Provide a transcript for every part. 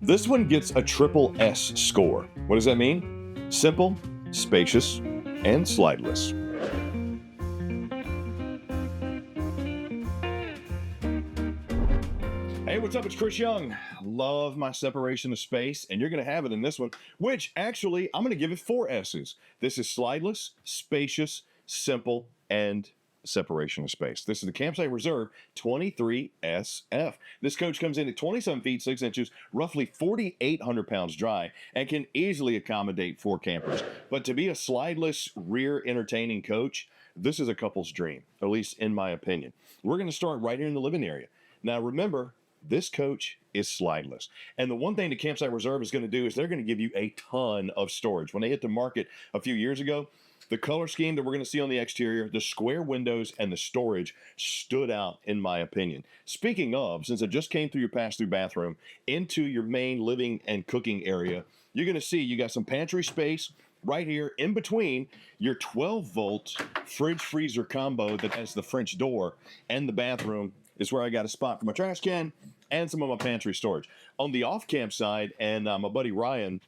This one gets a triple S score. What does that mean? Simple, spacious, and slideless. Hey, what's up? It's Chris Young. Love my separation of space, and you're going to have it in this one, which actually I'm going to give it 4 S's. This is slideless, spacious, simple, and separation of space. This is the Campsite Reserve 23SF. This coach comes in at 27 feet 6 inches, roughly 4,800 pounds dry, and can easily accommodate 4 campers. But to be a slideless, rear entertaining coach, this is a couple's dream, at least in my opinion. We're going to start right here in the living area. Now remember, this coach is slideless. And the one thing the Campsite Reserve is going to do is they're going to give you a ton of storage. When they hit the market a few years ago, the color scheme that we're going to see on the exterior, the square windows, and the storage stood out in my opinion. Speaking of, since it just came through your pass-through bathroom into your main living and cooking area, you're going to see you got some pantry space right here in between your 12-volt fridge freezer combo that has the French door, and the bathroom is where I got a spot for my trash can and some of my pantry storage. On the off-camp side, and my buddy Ryan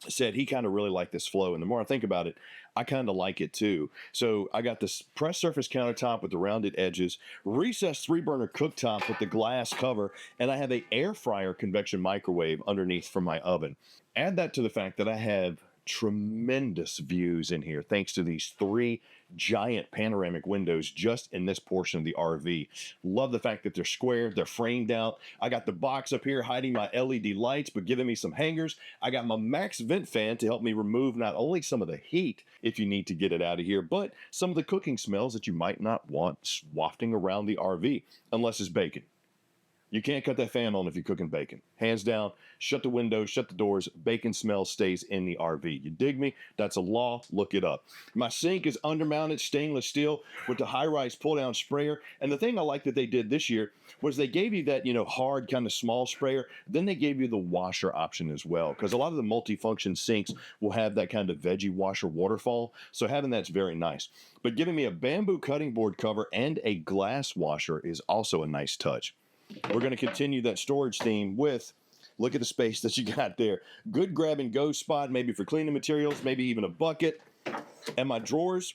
said he kind of really liked this flow, and the more I think about it, I kind of like it too. So I got this pressed surface countertop with the rounded edges, recessed 3-burner cooktop with the glass cover, and I have a air fryer convection microwave underneath for my oven. Add that to the fact that I have tremendous views in here thanks to these 3 giant panoramic windows just in this portion of the RV. Love the fact that they're square, they're framed out. I got the box up here hiding my LED lights but giving me some hangers. I got my max vent fan to help me remove not only some of the heat if you need to get it out of here, but some of the cooking smells that you might not want wafting around the RV unless it's bacon. You can't cut that fan on if you're cooking bacon. Hands down, shut the windows, shut the doors, bacon smell stays in the RV. You dig me? That's a law. Look it up. My sink is undermounted stainless steel with the high-rise pull-down sprayer. And the thing I like that they did this year was they gave you that, hard kind of small sprayer. Then they gave you the washer option as well, because a lot of the multi-function sinks will have that kind of veggie washer waterfall. So having that's very nice. But giving me a bamboo cutting board cover and a glass washer is also a nice touch. We're going to continue that storage theme with, look at the space that you got there. Good grab and go spot, maybe for cleaning materials, maybe even a bucket. And my drawers,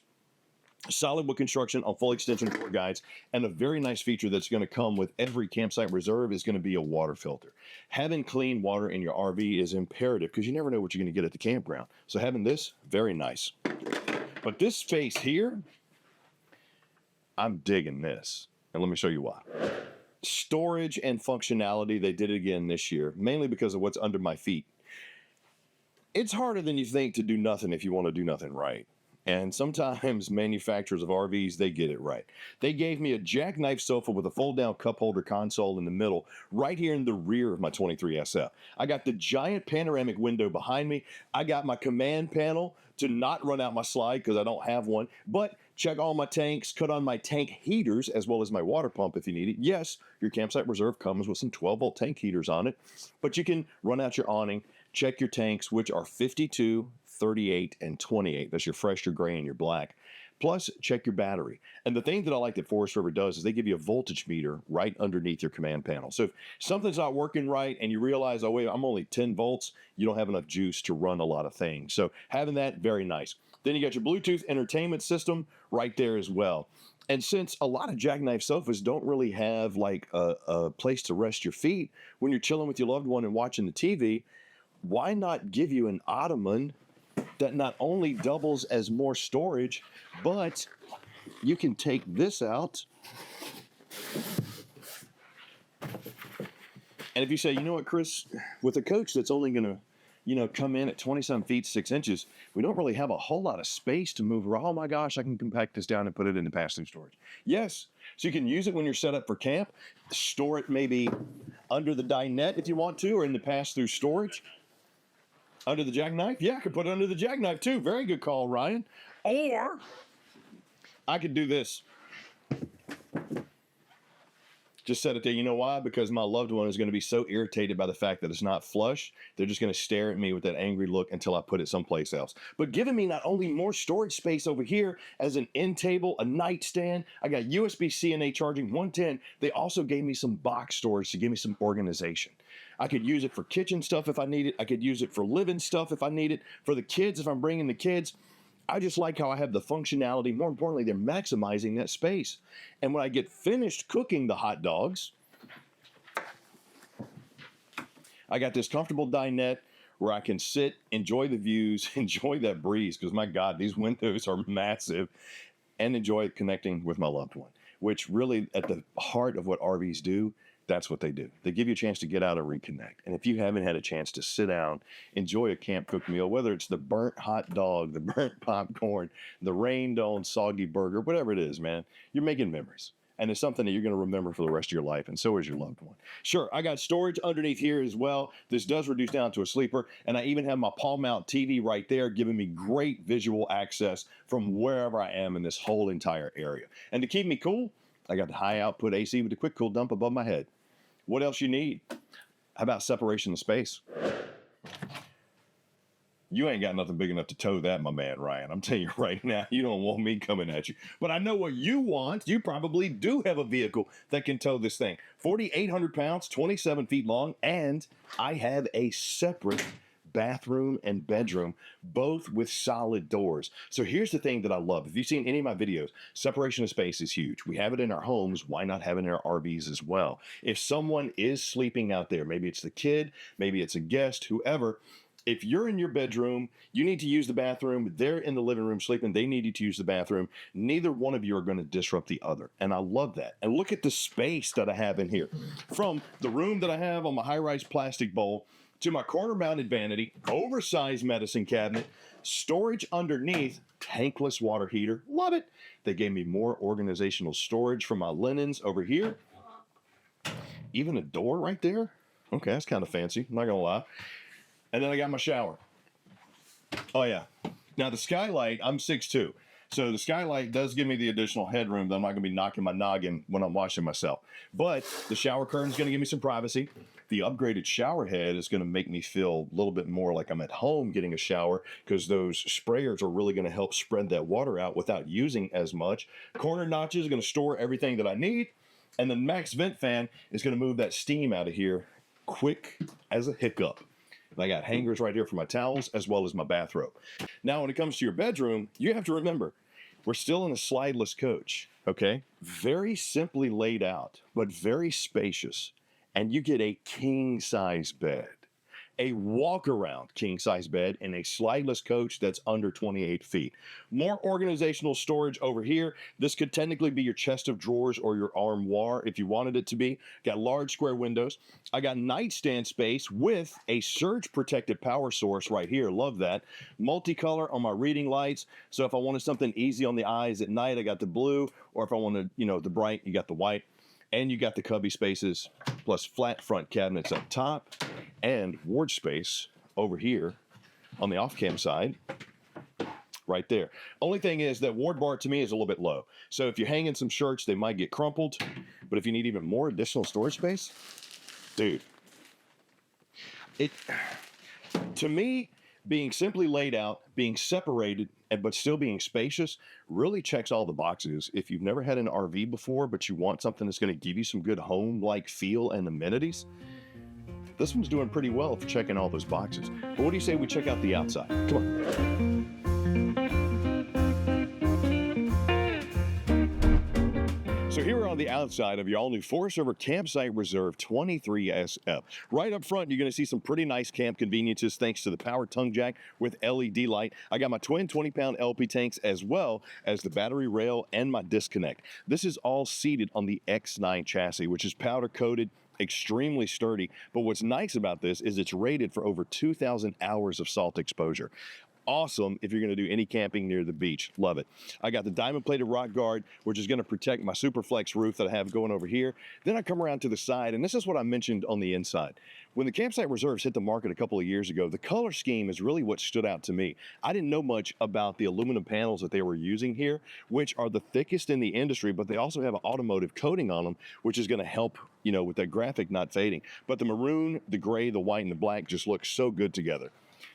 solid wood construction on full extension door guides, and a very nice feature that's going to come with every Campsite Reserve is going to be a water filter. Having clean water in your RV is imperative because you never know what you're going to get at the campground. So having this, very nice. But this space here, I'm digging this. And let me show you why. Storage and functionality, they did it again this year, mainly because of what's under my feet. It's harder than you think to do nothing if you want to do nothing right. And sometimes manufacturers of RVs, they get it right. They gave me a jackknife sofa with a fold-down cup holder console in the middle, right here in the rear of my 23SF. I got the giant panoramic window behind me. I got my command panel to not run out my slide because I don't have one, but check all my tanks, cut on my tank heaters, as well as my water pump if you need it. Yes, your Campsite Reserve comes with some 12-volt tank heaters on it, but you can run out your awning, check your tanks, which are 52, 38, and 28. That's your fresh, your gray, and your black. Plus, check your battery. And the thing that I like that Forest River does is they give you a voltage meter right underneath your command panel. So if something's not working right and you realize, oh, wait, I'm only 10 volts, you don't have enough juice to run a lot of things. So having that, very nice. Then you got your Bluetooth entertainment system right there as well. And since a lot of jackknife sofas don't really have like a place to rest your feet when you're chilling with your loved one and watching the TV, why not give you an ottoman that not only doubles as more storage, but you can take this out. And if you say, you know what, Chris, with a coach that's only going to, come in at 27 feet, 6 inches, we don't really have a whole lot of space to move around. Oh my gosh, I can compact this down and put it in the pass-through storage. Yes, so you can use it when you're set up for camp, store it maybe under the dinette if you want to, or in the pass-through storage. Under the jackknife? Yeah, I could put it under the jackknife too. Very good call, Ryan. Or I could do this. Just set it there. You know why? Because my loved one is going to be so irritated by the fact that it's not flush. They're just going to stare at me with that angry look until I put it someplace else. But giving me not only more storage space over here as an end table, a nightstand, I got USB-C and A charging 110. They also gave me some box storage to give me some organization. I could use it for kitchen stuff if I need it. I could use it for living stuff if I need it. For the kids, if I'm bringing the kids. I just like how I have the functionality. More importantly, they're maximizing that space. And when I get finished cooking the hot dogs, I got this comfortable dinette where I can sit, enjoy the views, enjoy that breeze, because my God, these windows are massive, and enjoy connecting with my loved one, which really at the heart of what RVs do, that's what they do. They give you a chance to get out and reconnect. And if you haven't had a chance to sit down, enjoy a camp cooked meal, whether it's the burnt hot dog, the burnt popcorn, the rained on soggy burger, whatever it is, man, you're making memories. And it's something that you're going to remember for the rest of your life, and so is your loved one. Sure, I got storage underneath here as well. This does reduce down to a sleeper, and I even have my palm mount TV right there, giving me great visual access from wherever I am in this whole entire area. And to keep me cool, I got the high output AC with the quick cool dump above my head. What else you need? How about separation of space? You ain't got nothing big enough to tow that, my man, Ryan. I'm telling you right now, you don't want me coming at you. But I know what you want. You probably do have a vehicle that can tow this thing. 4,800 pounds, 27 feet long, and I have a separate bathroom and bedroom, both with solid doors. So here's the thing that I love. If you've seen any of my videos, separation of space is huge. We have it in our homes. Why not have it in our RVs as well? If someone is sleeping out there, maybe it's the kid, maybe it's a guest, whoever, if you're in your bedroom, you need to use the bathroom. They're in the living room sleeping. They need you to use the bathroom. Neither one of you are going to disrupt the other. And I love that. And look at the space that I have in here. From the room that I have on my high-rise plastic bowl to my corner-mounted vanity, oversized medicine cabinet, storage underneath, tankless water heater. Love it. They gave me more organizational storage for my linens over here. Even a door right there. Okay, that's kind of fancy. I'm not going to lie. And then I got my shower. Oh, yeah. Now, the skylight, I'm 6'2". So the skylight does give me the additional headroom that I'm not going to be knocking my noggin when I'm washing myself. But the shower curtain is going to give me some privacy. The upgraded shower head is going to make me feel a little bit more like I'm at home getting a shower, because those sprayers are really going to help spread that water out without using as much. Corner notches are going to store everything that I need. And the max vent fan is going to move that steam out of here quick as a hiccup. I got hangers right here for my towels as well as my bathrobe. Now, when it comes to your bedroom, you have to remember, we're still in a slideless coach, okay? Very simply laid out, but very spacious. And you get a king-size bed, a walk-around king-size bed, and a slideless coach that's under 28 feet. More organizational storage over here. This could technically be your chest of drawers or your armoire if you wanted it to be. Got large square windows. I got nightstand space with a surge-protected power source right here. Love that. Multicolor on my reading lights. So if I wanted something easy on the eyes at night, I got the blue. Or if I wanted, the bright, you got the white. And you got the cubby spaces, plus flat front cabinets up top, and ward space over here on the off-cam side, right there. Only thing is that ward bar to me is a little bit low. So if you're hanging some shirts, they might get crumpled. But if you need even more additional storage space, dude, to me, being simply laid out, being separated, but still being spacious, really checks all the boxes. If you've never had an RV before, but you want something that's going to give you some good home-like feel and amenities, this one's doing pretty well for checking all those boxes. But what do you say we check out the outside? Come on. So here we're on the outside of your all-new Forest River Campsite Reserve 23SF. Right up front, you're going to see some pretty nice camp conveniences thanks to the power tongue jack with LED light. I got my twin 20-pound LP tanks as well as the battery rail and my disconnect. This is all seated on the X9 chassis, which is powder-coated, extremely sturdy. But what's nice about this is it's rated for over 2,000 hours of salt exposure. Awesome if you're going to do any camping near the beach. Love it. I got the diamond plated rock guard, which is going to protect my Superflex roof that I have going over here. Then I come around to the side, and this is what I mentioned on the inside. When the Campsite Reserves hit the market a couple of years ago, the color scheme is really what stood out to me. I didn't know much about the aluminum panels that they were using here, which are the thickest in the industry, but they also have an automotive coating on them, which is going to help, with that graphic not fading. But the maroon, the gray, the white, and the black just look so good together.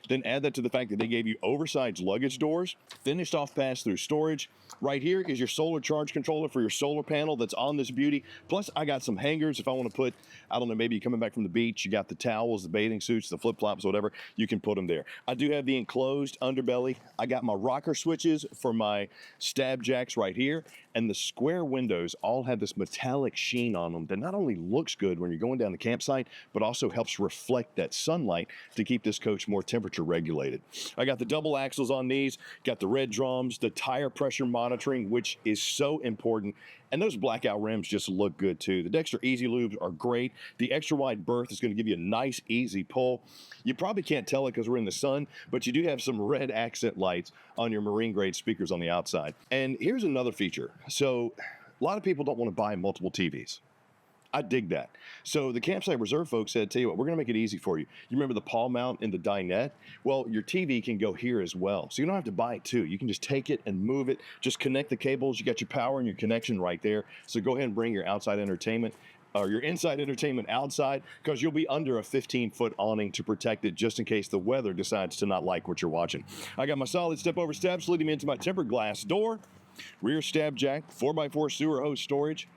Then add that to the fact that they gave you oversized luggage doors, finished off pass-through storage. Right here is your solar charge controller for your solar panel that's on this beauty. Plus, I got some hangers if I want to put, I don't know, maybe you're coming back from the beach, you got the towels, the bathing suits, the flip-flops, whatever, you can put them there. I do have the enclosed underbelly. I got my rocker switches for my stab jacks right here, and the square windows all have this metallic sheen on them that not only looks good when you're going down the campsite, but also helps reflect that sunlight to keep this coach more temperature regulated. I got the double axles on these, got the red drums, the tire pressure monitoring, which is so important. And those blackout rims just look good too. The Dexter Easy Lubes are great. The extra wide berth is going to give you a nice, easy pull. You probably can't tell it because we're in the sun, but you do have some red accent lights on your marine grade speakers on the outside. And here's another feature. So a lot of people don't want to buy multiple TVs. I dig that. So the Campsite Reserve folks said, tell you what, we're going to make it easy for you. You remember the paw mount in the dinette? Well, your TV can go here as well. So you don't have to buy it too. You can just take it and move it. Just connect the cables. You got your power and your connection right there. So go ahead and bring your outside entertainment or your inside entertainment outside, because you'll be under a 15-foot awning to protect it just in case the weather decides to not like what you're watching. I got my solid step-over steps leading me into my tempered glass door, rear stab jack, 4x4 sewer hose storage.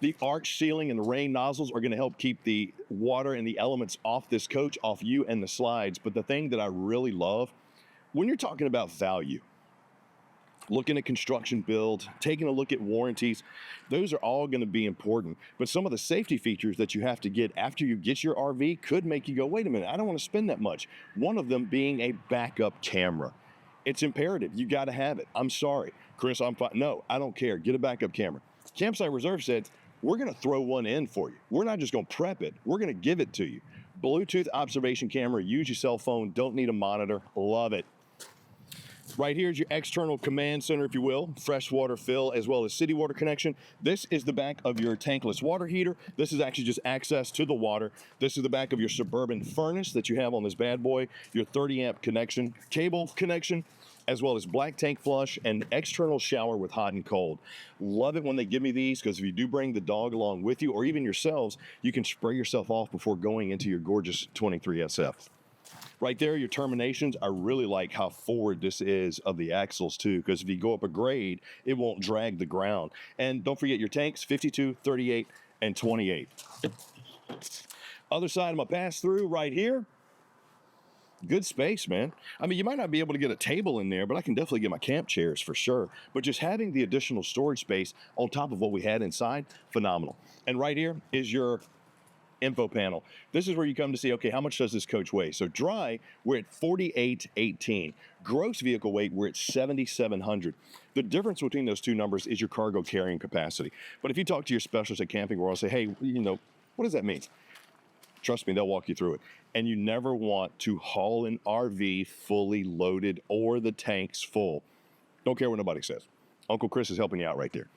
The arch ceiling and the rain nozzles are going to help keep the water and the elements off this coach, off you and the slides. But the thing that I really love, when you're talking about value, looking at construction build, taking a look at warranties, those are all going to be important. But some of the safety features that you have to get after you get your RV could make you go, wait a minute, I don't want to spend that much. One of them being a backup camera. It's imperative. You got to have it. I'm sorry, Chris, I'm fine. No, I don't care. Get a backup camera. Campsite Reserve said, we're going to throw one in for you. We're not just going to prep it. We're going to give it to you. Bluetooth observation camera. Use your cell phone. Don't need a monitor. Love it. Right here is your external command center, if you will. Freshwater fill as well as city water connection. This is the back of your tankless water heater. This is actually just access to the water. This is the back of your Suburban furnace that you have on this bad boy. Your 30-amp connection, cable connection, as well as black tank flush and external shower with hot and cold. Love it when they give me these, because if you do bring the dog along with you or even yourselves, you can spray yourself off before going into your gorgeous 23SF. Right there, your terminations. I really like how forward this is of the axles too, because if you go up a grade, it won't drag the ground. And don't forget your tanks, 52, 38, and 28. Other side of my pass-through right here. Good space, man. I mean, you might not be able to get a table in there, but I can definitely get my camp chairs for sure. But just having the additional storage space on top of what we had inside, phenomenal. And right here is your info panel. This is where you come to see, okay, how much does this coach weigh? So dry, we're at 4818. Gross vehicle weight, we're at 7,700. The difference between those two numbers is your cargo carrying capacity. But if you talk to your specialist at Camping World, say, hey, you know, what does that mean? Trust me, they'll walk you through it. And you never want to haul an RV fully loaded or the tanks full. Don't care what nobody says. Uncle Chris is helping you out right there.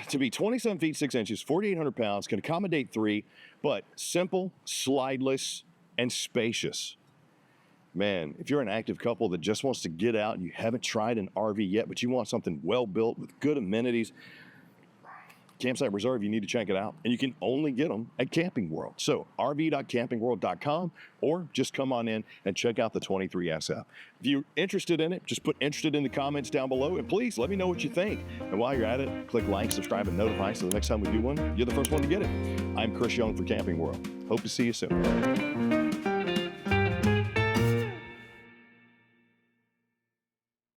To be 27 feet 6 inches, 4,800 pounds, can accommodate 3, but simple, slideless, and spacious. Man, if you're an active couple that just wants to get out and you haven't tried an RV yet, but you want something well built with good amenities, Campsite Reserve, you need to check it out. And you can only get them at Camping World. So rv.campingworld.com, or just come on in and check out the 23SF. If you're interested in it, just put interested in the comments down below. And please let me know what you think. And while you're at it, click like, subscribe, and notify so the next time we do one, you're the first one to get it. I'm Chris Young for Camping World. Hope to see you soon.